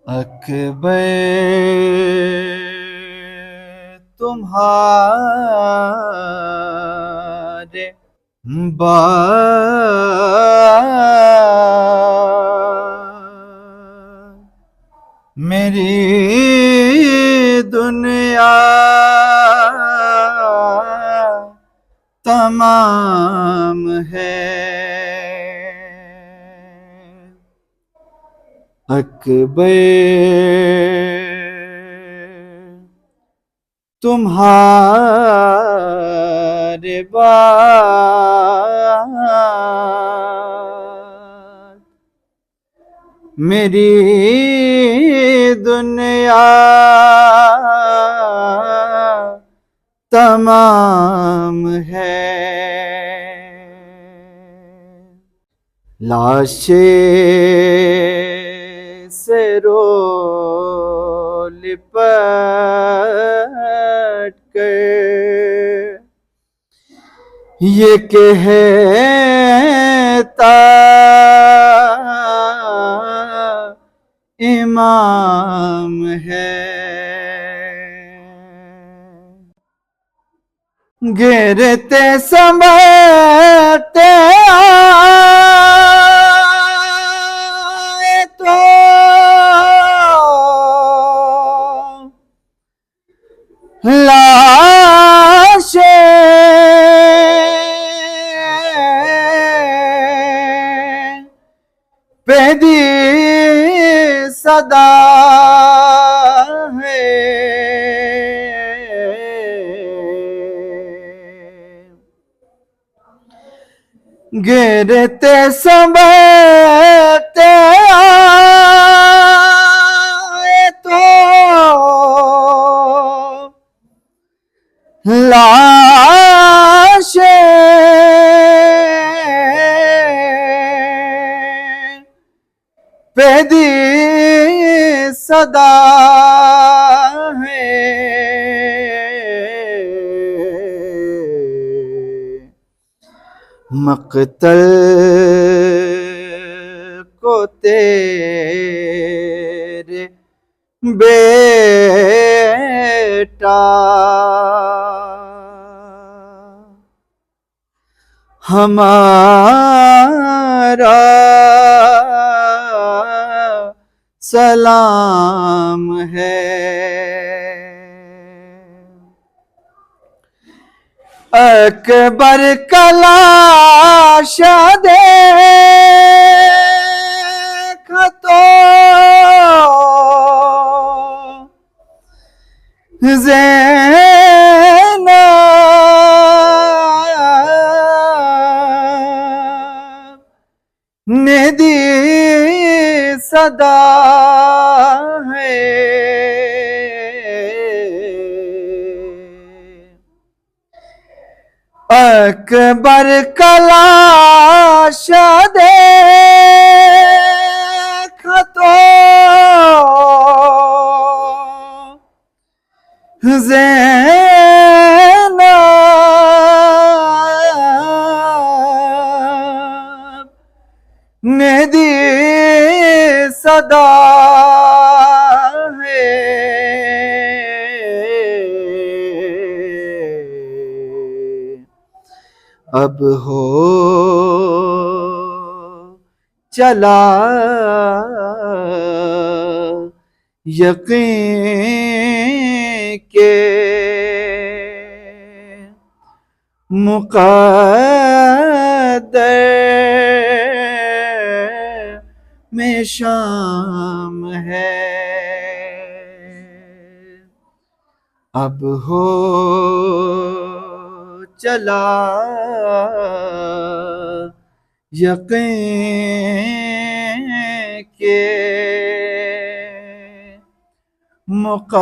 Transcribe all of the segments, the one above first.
अकबर तुम्हारे बाद मेरी दुनिया तमाम है। अकबर तुम्हारे बाद मेरी दुनिया तमाम है। लाशें से रो लिपट कर ये कहता इमाम है। गिरते समझते आए तो लाशें पे दी सदा है। गिरते समझते आए तो लाशें पे दी सदा है। मक़तल को तेरे बेटा हमारा सलाम है। अकबर का लाश देखा तो ज़ैनब ने दी सदा है। अकबर का लाश देखा तो ज़ैनब ने दी सदा है। अब हो चला यकीन के मुक़द्दर में शाम है। अब हो चला यकीन के मुक़द्दर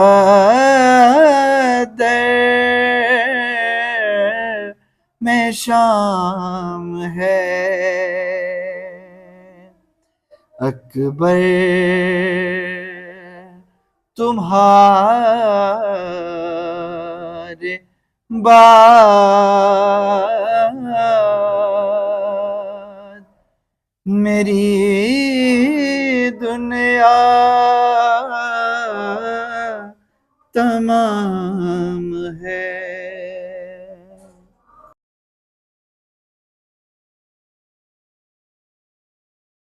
में शाम है। अकबर तुम्हारे बाद मेरी दुनिया तमाम है।